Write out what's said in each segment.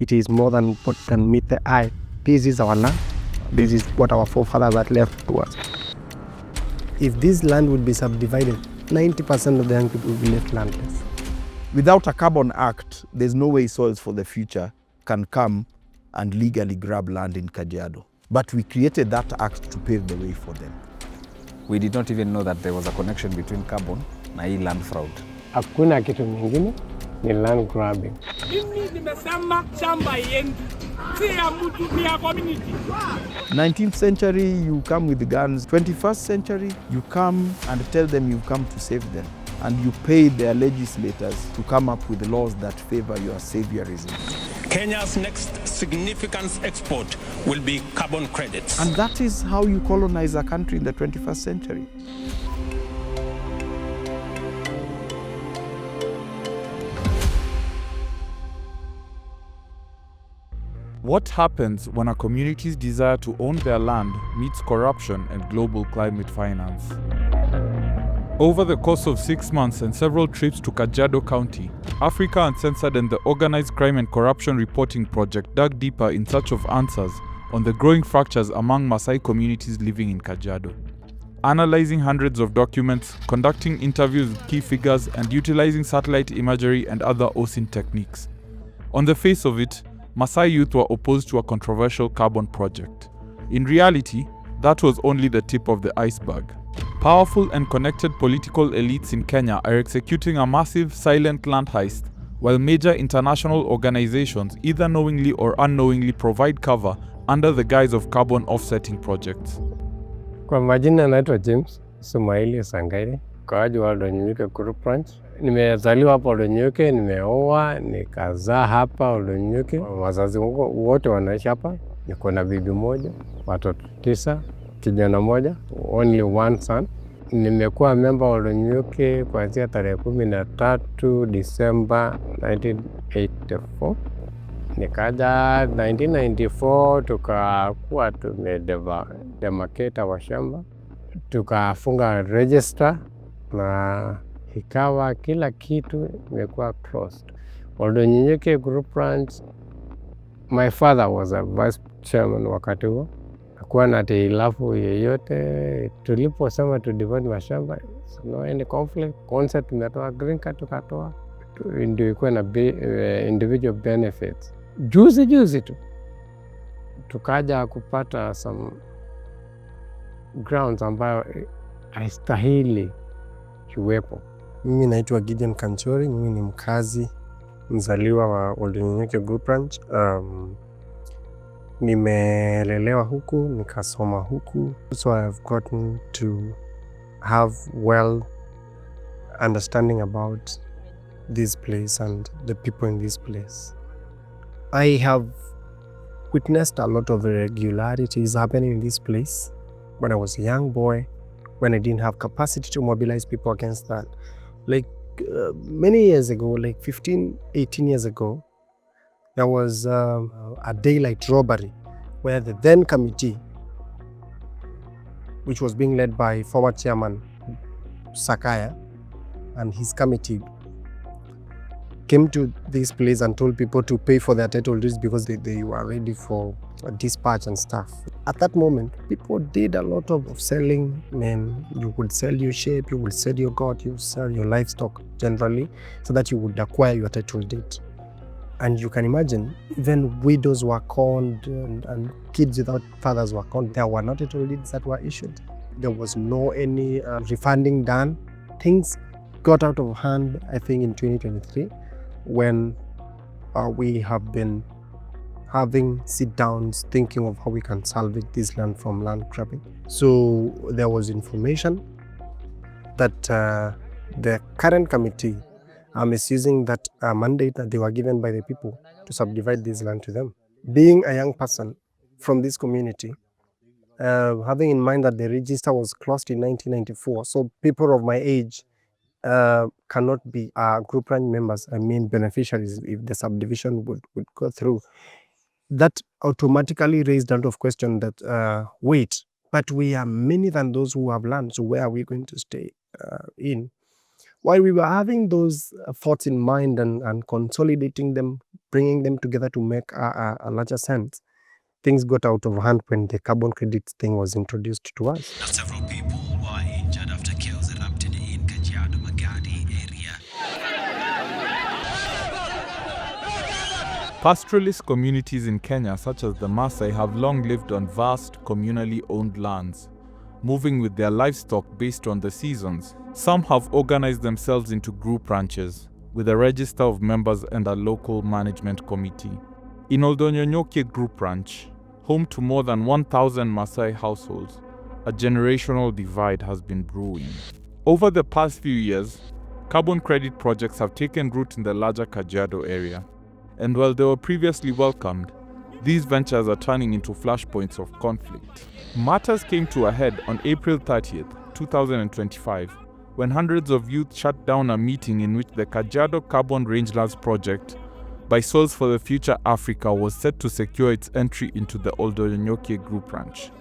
It is more than what can meet the eye. This is our land. This is what our forefathers had left to us. If this land would be subdivided, 90% of the young people will be left landless. Without a Carbon Act, there's no way Soils for the Future can come and legally grab land in Kajiado. But we created that act to pave the way for them. We did not even know that there was a connection between carbon na hii land fraud. Hakuna kitu mingine ni land grabbing. Mimi nimesema shamba yendi. Si ya mtu ni ya community. 19th century, you come with guns. 21st century, you come and tell them you've come to save them. And you pay their legislators to come up with laws that favor your saviorism. Kenya's next significant export will be carbon credits. And that is how you colonize a country in the 21st century. What happens when a community's desire to own their land meets corruption and global climate finance? Over the course of 6 months and several trips to Kajiado County, Africa Uncensored and the Organized Crime and Corruption Reporting Project dug deeper in search of answers on the growing fractures among Maasai communities living in Kajiado. Analyzing hundreds of documents, conducting interviews with key figures, and utilizing satellite imagery and other OSINT techniques. On the face of it, Maasai youth were opposed to a controversial carbon project. In reality, that was only the tip of the iceberg. Powerful and connected political elites in Kenya are executing a massive silent land heist, while major international organizations either knowingly or unknowingly provide cover under the guise of carbon offsetting projects. Kwa majina naitwa James Sumaili Sangaire, mkaaji wa Oldonyuke Group Ranch. Nimezaliwa hapa Oldonyuke, nimeoa, nikazaa hapa Oldonyuke. Wazazi wangu wote wanaishi hapa. Niko na bibi moja, watoto 9, kijana moja, only one son. Nimekuwa member wa Oldonyuke kuanzia tarehe 13 Disemba 1984. Nikaja 1994 tukakuwa tumedemarcate wa shamba, tukafunga register na ikawa kila kitu imekuwa closed. Oldonyuke Group Ranch, my father was a vice chairman wakati huo. Hakuwa na hitilafu yeyote. Tuliposema to divide mashamba, no any conflict. Concept tumetoa green card tukatoa, ndio ikuwa na individual benefits. Juzi tu tukaja kupata some grounds ambayo haistahili kiwepo. Mimi naitwa Gideon Kanchori, mimi ni mkazi mzaliwa wa Oldonyuke Group Ranch. Nimelelewa huku, nikasoma huku. So I have gotten to have well understanding about this place and the people in this place. I have witnessed a lot of irregularities happening in this place when I was a young boy, when I didn't have capacity to mobilize people against that. Like many years ago, like 15, 18 years ago, there was a daylight robbery where the then committee, which was being led by former chairman Sakaya and his committee, came to this place and told people to pay for their title deeds because they were ready for a dispatch and stuff. At that moment, people did a lot of selling. You would sell your sheep, you would sell your goat, you would sell your livestock generally, so that you would acquire your title deed. And you can imagine, even widows were conned and kids without fathers were conned. There were not title deeds that were issued. There was no any refunding done. Things got out of hand, I think, in 2023, when we have been having sit-downs thinking of how we can salvage this land from land grabbing. So there was information that the current committee are misusing that mandate that they were given by the people to subdivide this land to them. Being a young person from this community, having in mind that the register was closed in 1994, so people of my age cannot be group ranch members, beneficiaries, if the subdivision would go through. That automatically raised a lot of question that, wait, but we are many than those who have land, so where are we going to stay in? While we were having those thoughts in mind and consolidating them bringing them together to make a larger sense. Things got out of hand when the carbon credits thing was introduced to us. Several people were injured after chaos erupted in Kajiado, Magadi area. Pastoralist communities in Kenya, such as the Maasai, have long lived on vast, communally owned lands, moving with their livestock based on the seasons. Some have organized themselves into group ranches, with a register of members and a local management committee. In Oldonyonyokie Group Ranch, home to more than 1,000 Maasai households, a generational divide has been brewing. Over the past few years, carbon credit projects have taken root in the larger Kajiado area. And while they were previously welcomed, these ventures are turning into flashpoints of conflict. Matters came to a head on April 30th, 2025, when hundreds of youth shut down a meeting in which the Kajiado Carbon Rangelands project by Souls for the Future Africa was set to secure its entry into the Oldonyonyokie Group Ranch.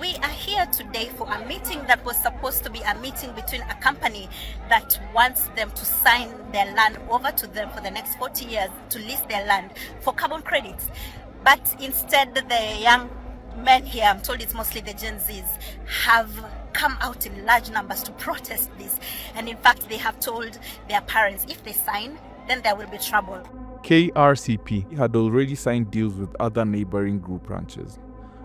We are here today for a meeting that was supposed to be a meeting between a company that wants them to sign their land over to them for the next 40 years to lease their land for carbon credits. But instead, the young men here, I'm told it's mostly the Gen Zs, have come out in large numbers to protest this. And in fact, they have told their parents, if they sign, then there will be trouble. KRCP had already signed deals with other neighboring group ranches.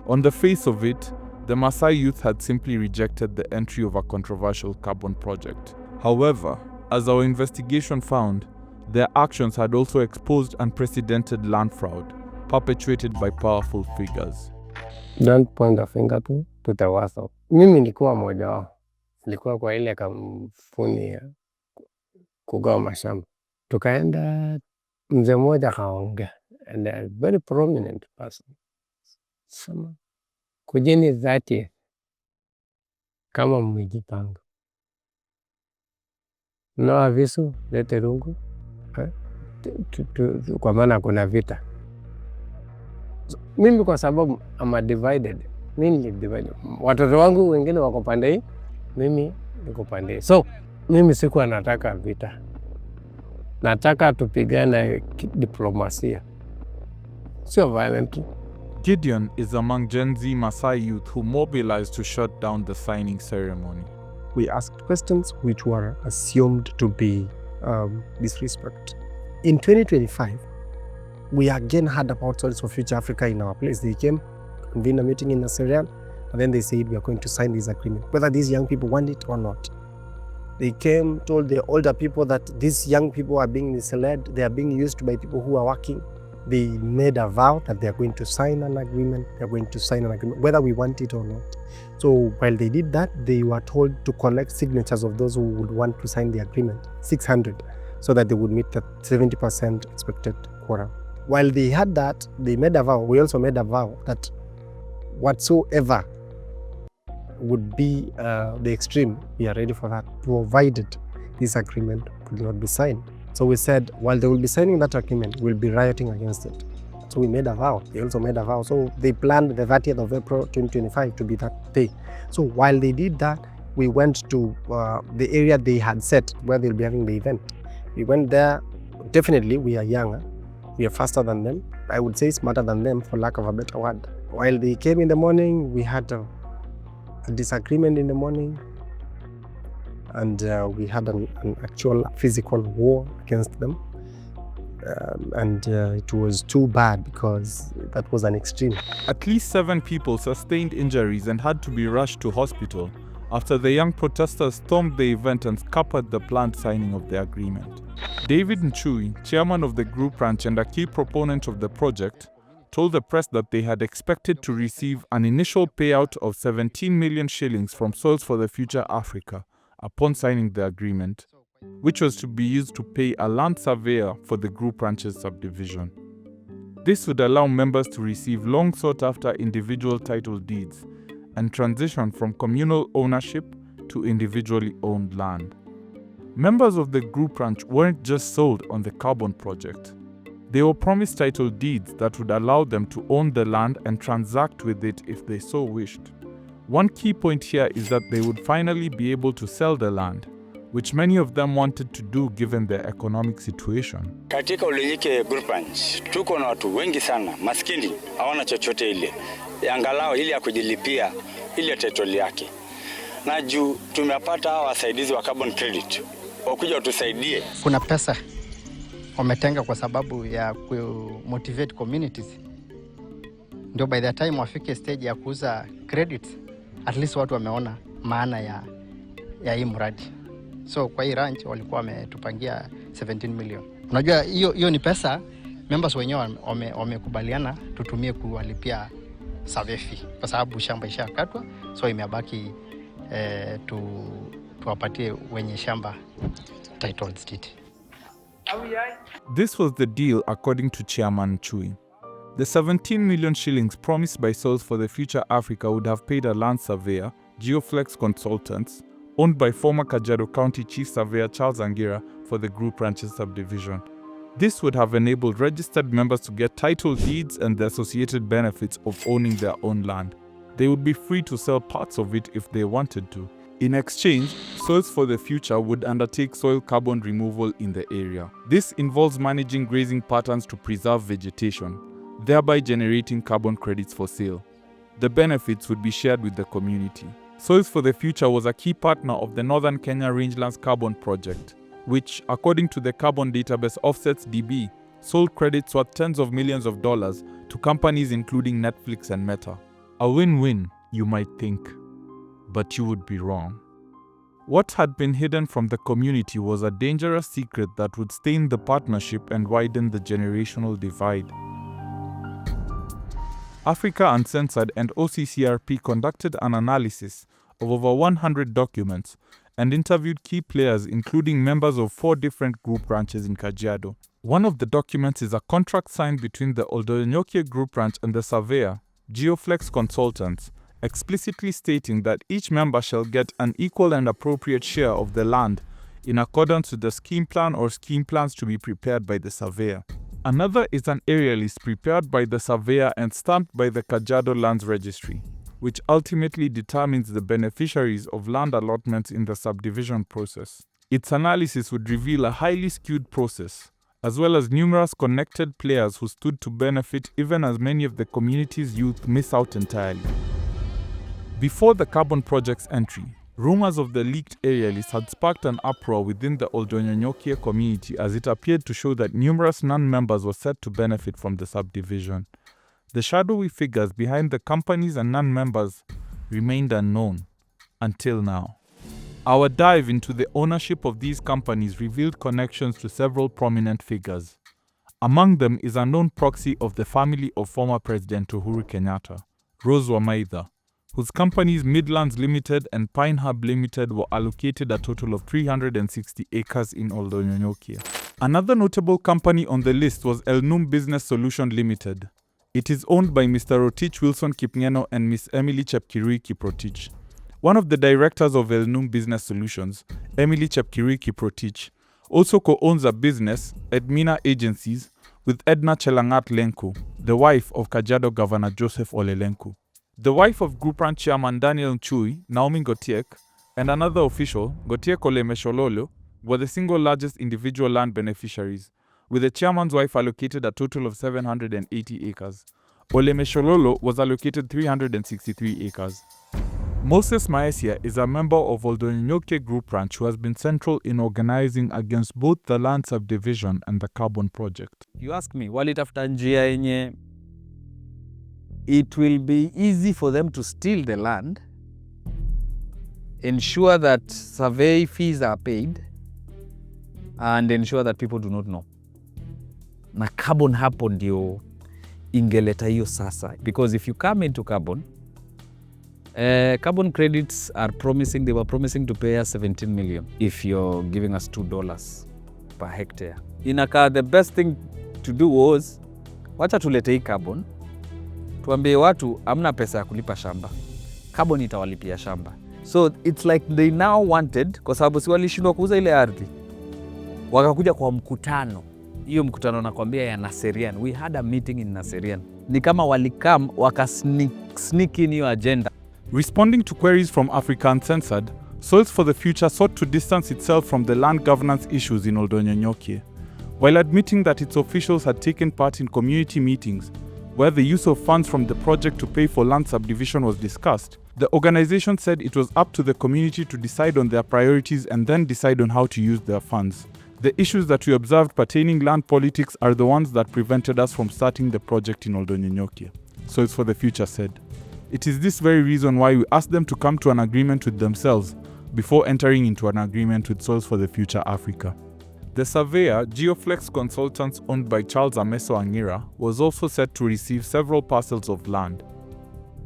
On the face of it, the Maasai youth had simply rejected the entry of a controversial carbon project. However, as our investigation found, their actions had also exposed unprecedented land fraud perpetuated by powerful figures. Don't point the finger to the WhatsApp. Mimi nilikuwa mmoja wao. Nilikuwa kwa ile kampuni ya kugawa mashamba. Tukaenda mzee mmoja akaongea, and a very prominent person. Sema kujeni dhati kama mmejipanga. Noa visu, lete rungu. Kwa maana kuna vita. Mimi kwa sababu I'm divided. Mimi ni divided. Watoto wangu wengine wako pande hii, mimi niko pande hii. So mimi sikuwa nataka vita. Nataka tupigane diplomasia. Sio violently. Gideon is among Gen Z Maasai youth who mobilized to shut down the signing ceremony. We asked questions which were assumed to be disrespect. In 2025, we again heard about Souls for Future Africa in our place. They came, convened a meeting in Naserian, and then they said we are going to sign this agreement, whether these young people want it or not. They came, told the older people that these young people are being misled, they are being used by people who are working. They made a vow that they are going to sign an agreement, whether we want it or not. So while they did that, they were told to collect signatures of those who would want to sign the agreement, 600, so that they would meet the 70% expected quorum. While they had that, they made a vow, we also made a vow that whatsoever would be the extreme, we are ready for that, provided this agreement would not be signed. So we said, while they will be signing that agreement, we'll be rioting against it. So we made a vow, they also made a vow. So they planned the 30th of April 2025 to be that day. So while they did that, we went to the area they had set where they'll be having the event. We went there, definitely we are younger, we are faster than them. I would say smarter than them, for lack of a better word. While they came in the morning, we had a disagreement in the morning, and we had an actual physical war against them. It was too bad because that was an extreme. At least 7 people sustained injuries and had to be rushed to hospital after the young protesters stormed the event and scuppered the planned signing of the agreement. David Nchui, chairman of the group ranch and a key proponent of the project, told the press that they had expected to receive an initial payout of 17 million shillings from Souls for the Future Africa upon signing the agreement, which was to be used to pay a land surveyor for the group ranch's subdivision. This would allow members to receive long sought after individual title deeds and transition from communal ownership to individually owned land. Members of the group ranch weren't just sold on the carbon project. They were promised title deeds that would allow them to own the land and transact with it if they so wished. One key point here is that they would finally be able to sell the land, which many of them wanted to do given their economic situation. Katika Ulenyike Group Ranch, tuko na watu wengi sana, maskini, hawana chochote ile. Angalau ili ya kujilipia ile title yake. Na juu tumepata hawa wasaidizi wa carbon credit, wakuja watusaidie. Kuna pesa wametenga kwa sababu ya motivate communities. Ndio by the time wafike stage ya kuuza credit, at least watu wameona maana ya hii mradi. So kwa hii ranch walikuwa wametupangia 17 million. Unajua hiyo ni pesa members wenyewe wamekubaliana tutumie kuwalipia survey fee kwa sababu shamba ishakatwa, so imebaki tuwapatie wenye shamba title deed. This was the deal according to Chairman Chui. The 17 million shillings promised by Soils for the Future Africa would have paid a land surveyor, Geoflex Consultants, owned by former Kajiado County Chief Surveyor Charles Angira for the Group Ranches Subdivision. This would have enabled registered members to get title deeds and the associated benefits of owning their own land. They would be free to sell parts of it if they wanted to. In exchange, Soils for the Future would undertake soil carbon removal in the area. This involves managing grazing patterns to preserve vegetation, thereby generating carbon credits for sale. The benefits would be shared with the community. Soils for the Future was a key partner of the Northern Kenya Rangelands Carbon Project, which, according to the Carbon Database Offsets DB, sold credits worth tens of millions of dollars to companies including Netflix and Meta. A win-win, you might think, but you would be wrong. What had been hidden from the community was a dangerous secret that would stain the partnership and widen the generational divide. Africa Uncensored and OCCRP conducted an analysis of over 100 documents and interviewed key players including members of 4 different group ranches in Kajiado. One of the documents is a contract signed between the Oldonyokie Group Ranch and the surveyor, Geoflex Consultants, explicitly stating that each member shall get an equal and appropriate share of the land in accordance with the scheme plan or scheme plans to be prepared by the surveyor. Another is an area list prepared by the surveyor and stamped by the Kajiado Lands Registry, which ultimately determines the beneficiaries of land allotments in the subdivision process. Its analysis would reveal a highly skewed process, as well as numerous connected players who stood to benefit even as many of the community's youth miss out entirely. Before the carbon project's entry, rumors of the leaked area list had sparked an uproar within the Oldonyokie community as it appeared to show that numerous non-members were set to benefit from the subdivision. The shadowy figures behind the companies and non-members remained unknown until now. Our dive into the ownership of these companies revealed connections to several prominent figures. Among them is a known proxy of the family of former President Uhuru Kenyatta, Rose Wamaitha, whose companies Midlands Limited and Pine Hub Limited were allocated a total of 360 acres in Oldonyokie. Another notable company on the list was Elnum Business Solution Limited. It is owned by Mr. Rotich Wilson Kipngeno and Miss Emily Chepkirui Kiprotich. One of the directors of Elnum Business Solutions, Emily Chepkirui Kiprotich, also co-owns a business, Edmina Agencies, with Edna Chelangat Lenku, the wife of Kajiado Governor Joseph Ole Lenku. The wife of Group Ranch Chairman Daniel Chui, Naomi Gotiek, and another official, Gotiek Ole Meshololo, were the single largest individual land beneficiaries, with the chairman's wife allocated a total of 780 acres. Ole Meshololo was allocated 363 acres. Moses Maesia is a member of Oldonyokie Group Ranch who has been central in organizing against both the land subdivision and the carbon project. You ask me, walitafuta njia yenye it will be easy for them to steal the land, ensure that survey fees are paid, and ensure that people do not know. Na carbon hapo ndio ingeleta hiyo sasa. Because if you come into carbon, carbon credits are promising, they were promising to pay us 17 million if you're giving us $2 per hectare. Inaka, the best thing to do was, wacha tulete hii carbon, tuambie watu amna pesa ya kulipa shamba, carbon itawalipia shamba. So it's like they now wanted, kwa sababu si walishindwa kuuza ile ardhi, wakakuja kwa mkutano. Hiyo mkutano nakwambia ya Naserian. We had a meeting in Naserian. Ni kama walikam waka sneak in hiyo agenda. Responding to queries from Africa Uncensored, Soils for the Future sought to distance itself from the land governance issues in Oldonyonyokie, while admitting that its officials had taken part in community meetings where the use of funds from the project to pay for land subdivision was discussed. The organization said it was up to the community to decide on their priorities and then decide on how to use their funds. The issues that we observed pertaining land politics are the ones that prevented us from starting the project in Oldonyonyokie, Soils for the Future said. It is this very reason why we asked them to come to an agreement with themselves before entering into an agreement with Soils for the Future Africa. The surveyor, Geoflex Consultants owned by Charles Ameso Angira, was also set to receive several parcels of land.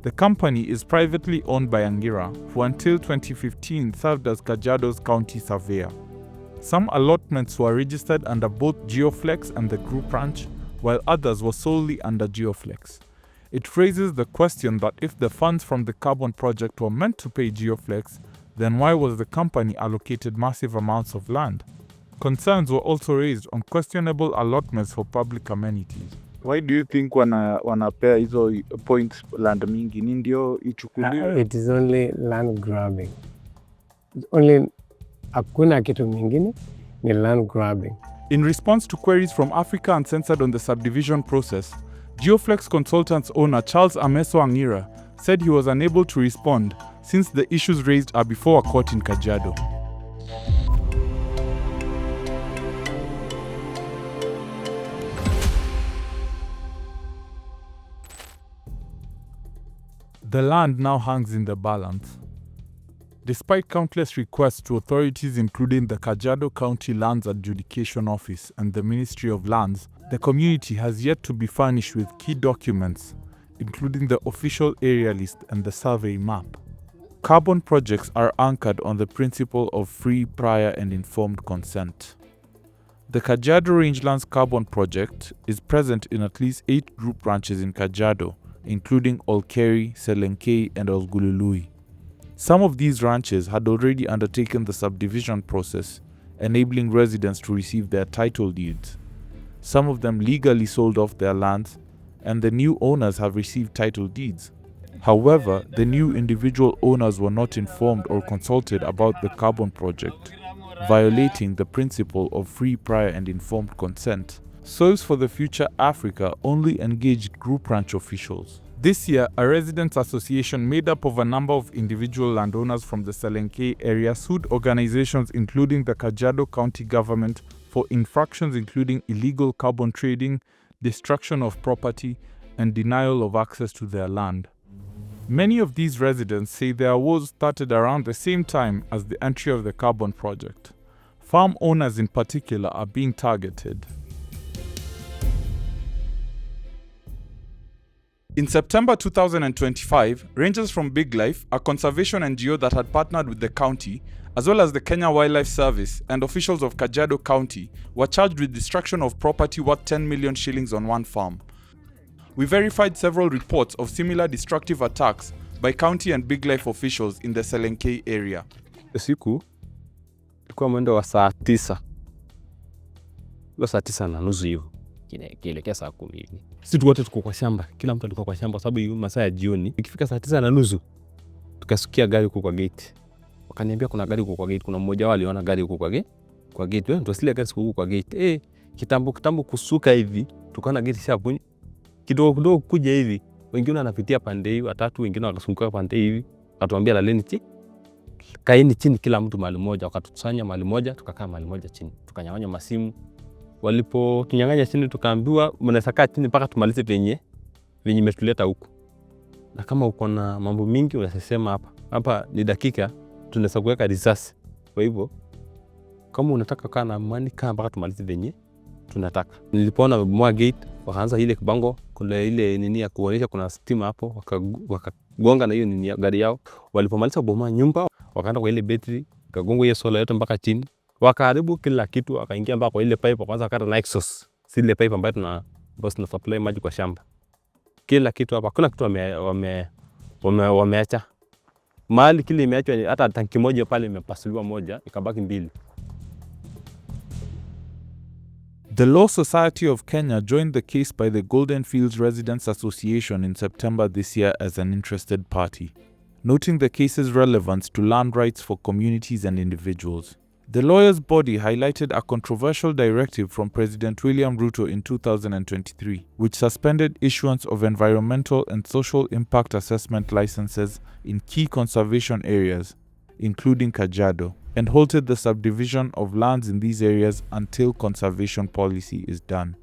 The company is privately owned by Angira, who until 2015 served as Kajiado's county surveyor. Some allotments were registered under both Geoflex and the group ranch, while others were solely under Geoflex. It raises the question that if the funds from the carbon project were meant to pay Geoflex, then why was the company allocated massive amounts of land? Concerns were also raised on questionable allotments for public amenities. Why do you think wanapea hizo points land mingi? Ni ndio ichukuliwe? It is only land grabbing. Only hakuna kitu mingine ni land grabbing. In response to queries from Africa Uncensored on the subdivision process, Geoflex Consultants owner Charles Ameso Angira said he was unable to respond since the issues raised are before a court in Kajiado. The land now hangs in the balance. Despite countless requests to authorities including the Kajiado County Lands Adjudication Office and the Ministry of Lands, the community has yet to be furnished with key documents, including the official area list and the survey map. Carbon projects are anchored on the principle of free, prior and informed consent. The Kajiado Rangelands Carbon Project is present in at least 8 group branches in Kajiado, including Olkeri, Selenkei and Olgulului. Some of these ranches had already undertaken the subdivision process, enabling residents to receive their title deeds. Some of them legally sold off their lands, and the new owners have received title deeds. However, the new individual owners were not informed or consulted about the carbon project, violating the principle of free, prior and informed consent. Soils for the Future Africa only engaged group ranch officials. This year, a residents' association made up of a number of individual landowners from the Selenkei area sued organizations including the Kajiado County government for infractions including illegal carbon trading, destruction of property, and denial of access to their land. Many of these residents say their woes started around the same time as the entry of the carbon project. Farm owners in particular are being targeted. In September 2025, rangers from Big Life, a conservation NGO that had partnered with the county, as well as the Kenya Wildlife Service and officials of Kajiado County, were charged with destruction of property worth 10 million shillings on one farm. We verified several reports of similar destructive attacks by county and Big Life officials in the Selenkei area. Siku ilikuwa mwendo wa saa 9. Ilikuwa saa 9:30 hiyo. Kielekea saa 10. Sisi wote tuko kwa shamba. Kila mtu alikuwa kwa shamba sababu hiyo masaa ya jioni. Ikifika saa 9:30 tukasikia gari huko kwa gate. Wakaniambia kuna gari huko kwa gate. Kuna mmoja wao aliona gari huko kwa gate. Kwa gate wewe ndio gari huko kwa gate. Kitambo kusuka hivi tukaona gate shapo kidogo kuja hivi. Wengine wanapitia pande hii, watatu wengine wakasunguka pande hivi. Akatuambia laleni kaeni chini kila mtu mahali moja. Wakatukusanya mahali moja, tukakaa mahali moja chini. Tukanyang'anya masimu. Walipo tunyang'anya chini tukaambiwa mnaweza kaa chini mpaka tumalize venye imetuleta huku. Na kama uko na mambo mingi unasema hapa ni dakika tunaweza kuweka risasi. Kwa hivyo kama unataka kaa na amani kaa mpaka tumalize venye tunataka. Nilipoona mwa gate wakaanza ile kibango kuna ile nini ya kuonyesha kuna stima hapo wakagonga na hiyo nini ya gari yao. Walipomaliza bomoa nyumba wakaenda kwa ile battery kagonga hiyo solar yote mpaka chini. Wakaharibu kila kitu, wakaingia mpaka kwa ile pipe kwanza wakata na exhaust. Si ile pipe ambayo tuna supply maji kwa shamba. Kila kitu hapa, kuna kitu wameacha. Mahali kile imeachwa hata tanki moja pale imepasuliwa moja, ikabaki 2. The Law Society of Kenya joined the case by the Golden Fields Residents Association in September this year as an interested party. noting the case's relevance to land rights for communities and individuals. The lawyers' body highlighted a controversial directive from President William Ruto in 2023, which suspended issuance of environmental and social impact assessment licenses in key conservation areas, including Kajiado, and halted the subdivision of lands in these areas until conservation policy is done.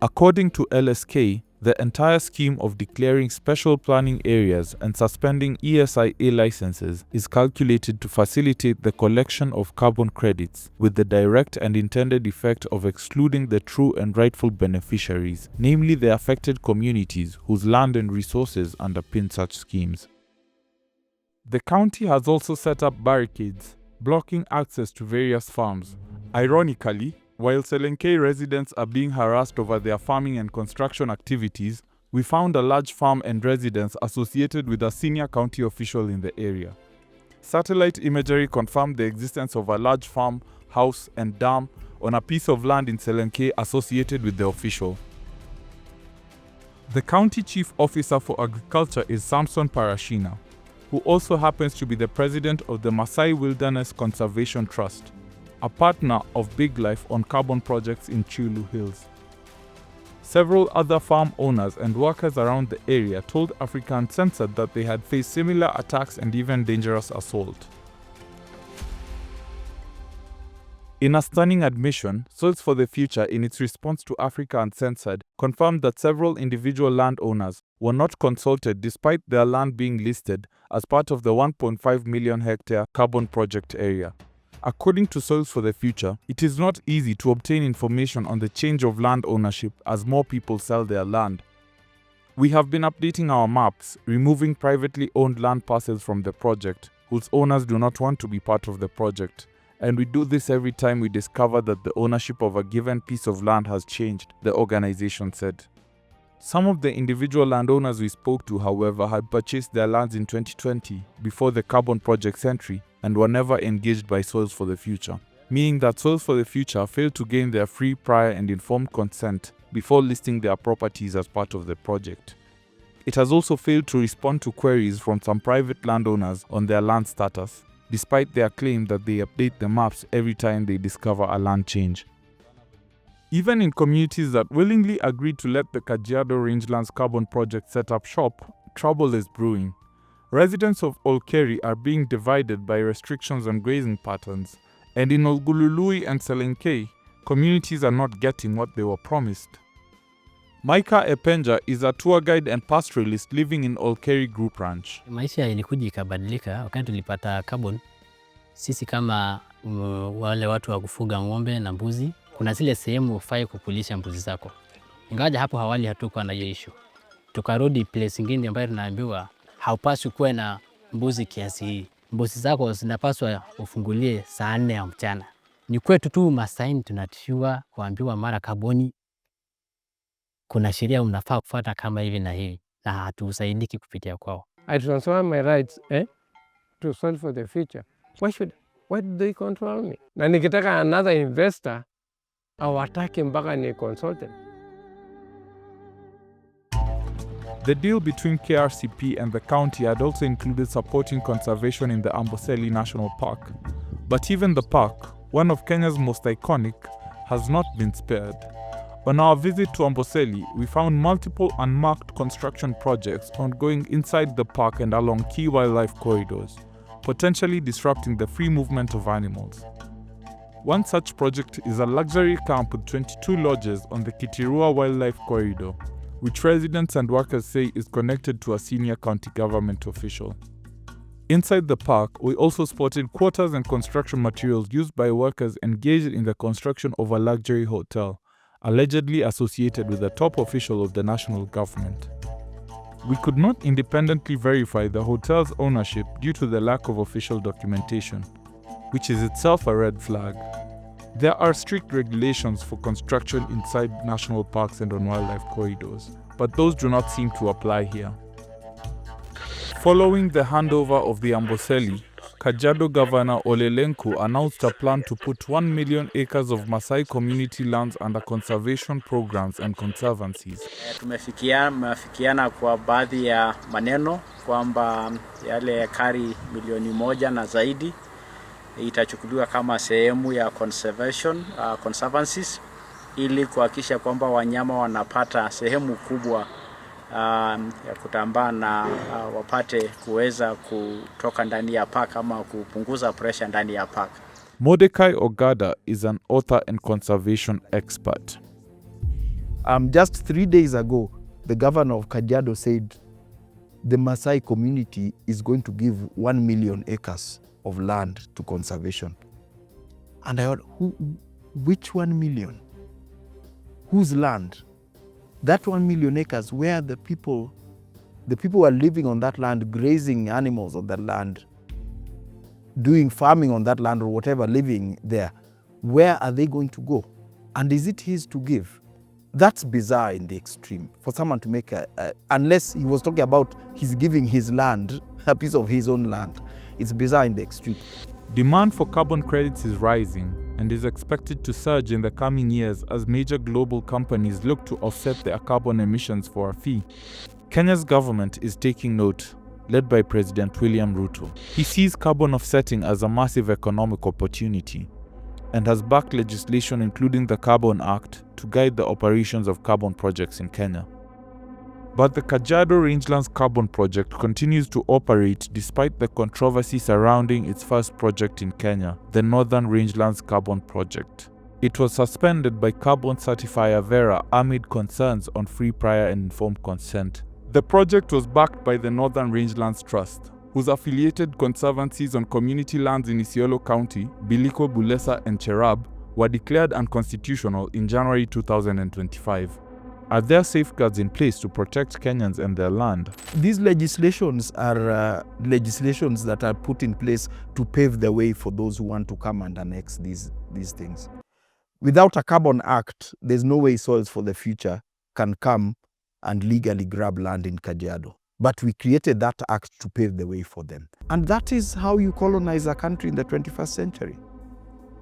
According to LSK, the entire scheme of declaring special planning areas and suspending ESIA licenses is calculated to facilitate the collection of carbon credits, with the direct and intended effect of excluding the true and rightful beneficiaries, namely the affected communities whose land and resources underpin such schemes. The county has also set up barricades, blocking access to various farms. Ironically, while Selenke residents are being harassed over their farming and construction activities, we found a large farm and residence associated with a senior county official in the area. Satellite imagery confirmed the existence of a large farm, house, and dam on a piece of land in Selenke associated with the official. The county chief officer for agriculture is Samson Parashina, who also happens to be the president of the Maasai Wilderness Conservation Trust, a partner of Big Life on carbon projects in Chulu Hills. Several other farm owners and workers around the area told Africa Uncensored that they had faced similar attacks and even dangerous assault. In a stunning admission, Soils for the Future, in its response to Africa Uncensored, confirmed that several individual landowners were not consulted despite their land being listed as part of the 1.5 million hectare carbon project area. According to Soils for the Future, it is not easy to obtain information on the change of land ownership as more people sell their land. We have been updating our maps, removing privately owned land parcels from the project, whose owners do not want to be part of the project. And we do this every time we discover that the ownership of a given piece of land has changed, the organization said. Some of the individual landowners we spoke to, however, had purchased their lands in 2020 before the carbon project's entry and were never engaged by Soils for the Future, meaning that Soils for the Future failed to gain their free, prior and informed consent before listing their properties as part of the project. It has also failed to respond to queries from some private landowners on their land status, despite their claim that they update the maps every time they discover a land change. Even in communities that willingly agreed to let the Kajiado Rangelands Carbon Project set up shop, trouble is brewing. Residents of Olkeri are being divided by restrictions on grazing patterns, and in Olgulului and Selenke, communities are not getting what they were promised. Maika Epenja is a tour guide and pastoralist living in Olkeri Group Ranch. Maisha ilikuja ikabadilika wakati tulipata carbon. Sisi kama wale watu wa kufuga ng'ombe na mbuzi, kuna zile sehemu hufai kukulisha mbuzi zako. Ingawaje hapo awali hatukuwa na hiyo issue. Tukarudi place nyingine ambayo tunaambiwa haupaswi kuwa na mbuzi kiasi hii. Mbuzi zako zinapaswa ufungulie saa 4 ya mchana. Ni kwetu tu Maasai tunatishiwa kuambiwa mara kaboni kuna sheria unafaa kufuata kama hivi na hivi, na hatusaidiki kupitia kwao. I transfer my rights to Soils for the Future. Why do they control me? Na nikitaka another investor awatake mpaka ni consultant. The deal between KRCP and the county had also included supporting conservation in the Amboseli National Park. But even the park, one of Kenya's most iconic, has not been spared. On our visit to Amboseli, we found multiple unmarked construction projects ongoing inside the park and along key wildlife corridors, potentially disrupting the free movement of animals. One such project is a luxury camp with 22 lodges on the Kitirua Wildlife Corridor, which residents and workers say is connected to a senior county government official. Inside the park, we also spotted quarters and construction materials used by workers engaged in the construction of a luxury hotel, allegedly associated with a top official of the national government. We could not independently verify the hotel's ownership due to the lack of official documentation, which is itself a red flag. There are strict regulations for construction inside national parks and on wildlife corridors, but those do not seem to apply here. Following the handover of the Amboseli, Kajiado Governor Ole Lenku announced a plan to put 1 million acres of Maasai community lands under conservation programs and conservancies. Tumefikiana kwa baadhi ya maneno kwamba yale ekari milioni 1 na zaidi itachukuliwa kama sehemu ya conservancies ili kuhakikisha kwamba wanyama wanapata sehemu kubwa ya kutambaa na wapate kuweza kutoka ndani ya park ama kupunguza pressure ndani ya park. Mordecai Ogada is an author and conservation expert. Just 3 days ago, the governor of Kajiado said the Maasai community is going to give 1 million acres of land to conservation. And I thought, which 1 million? Whose land? That 1 million acres, where the people are living on that land, grazing animals on that land, doing farming on that land or whatever, living there, where are they going to go? And is it his to give? That's bizarre in the extreme for someone to make unless he was talking about he's giving his land, a piece of his own land. It's bizarre in the extreme. Demand for carbon credits is rising and is expected to surge in the coming years as major global companies look to offset their carbon emissions for a fee. Kenya's government is taking note, led by President William Ruto. He sees carbon offsetting as a massive economic opportunity and has backed legislation including the Carbon Act to guide the operations of carbon projects in Kenya. But the Kajiado Rangelands Carbon Project continues to operate despite the controversy surrounding its first project in Kenya, the Northern Rangelands Carbon Project. It was suspended by carbon certifier Vera amid concerns on free, prior and informed consent. The project was backed by the Northern Rangelands Trust, whose affiliated conservancies on community lands in Isiolo County, Biliko, Bulesa and Cherab, were declared unconstitutional in January 2025. Are there safeguards in place to protect Kenyans and their land? These legislations are legislations that are put in place to pave the way for those who want to come and annex these things. Without a Carbon Act, there's no way Soils for the Future can come and legally grab land in Kajiado. But we created that act to pave the way for them. And that is how you colonize a country in the 21st century.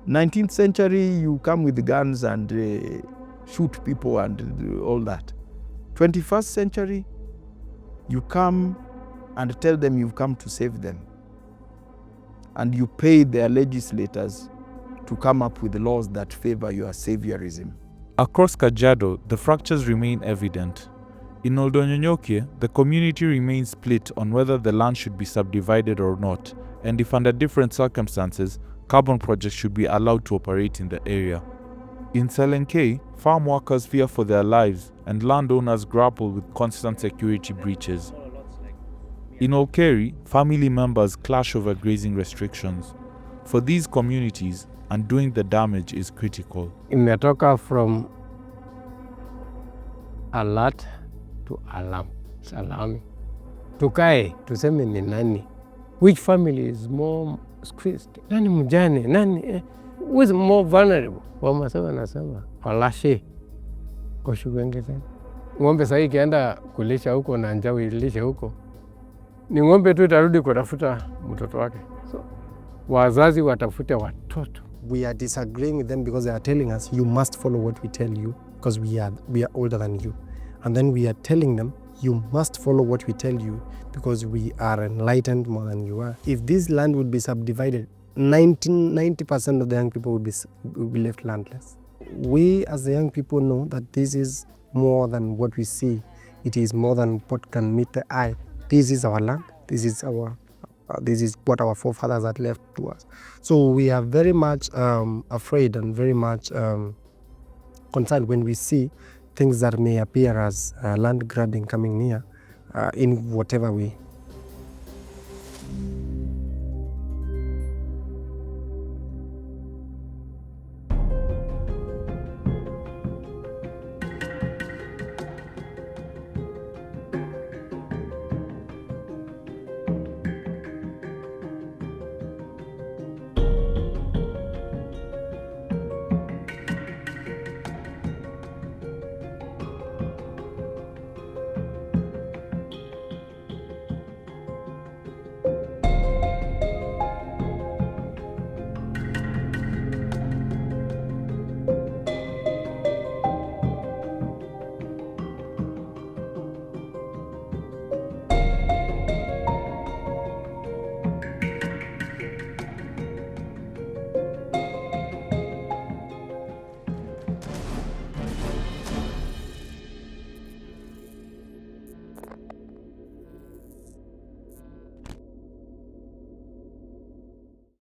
19th century, you come with guns and shoot people and all that. 21st century, you come and tell them you've come to save them. And you pay their legislators to come up with laws that favor your saviorism. Across Kajiado, the fractures remain evident. In Oldonyonyokie, the community remains split on whether the land should be subdivided or not, and if under different circumstances, carbon projects should be allowed to operate in the area. In Selenke, farm workers fear for their lives and landowners grapple with constant security breaches. In Olkeri, family members clash over grazing restrictions. For these communities, undoing the damage is critical. Imetoka from alert to alarm. It's alarming. Tukae, tuseme ni nani? Which family is more squeezed? Nani mjane? Nani? Who is more vulnerable? Wamasai wanasema walashe koshugengeze. Ng'ombe sasa ikienda kulisha huko na njaa ilishe huko, ni ng'ombe tu itarudi kutafuta mtoto wake. So wazazi watafute watoto. We are disagreeing with them because they are telling us you must follow what we tell you because we are older than you. And then we are telling them you must follow what we tell you because we are enlightened more than you are. If this land would be subdivided, 90% of the young people would be left landless. We as the young people know that this is more than what we see. It is more than what can meet the eye. This is our land. This is what our forefathers had left to us. So we are very much afraid and very much concerned when we see things that may appear as land grabbing coming near in whatever way.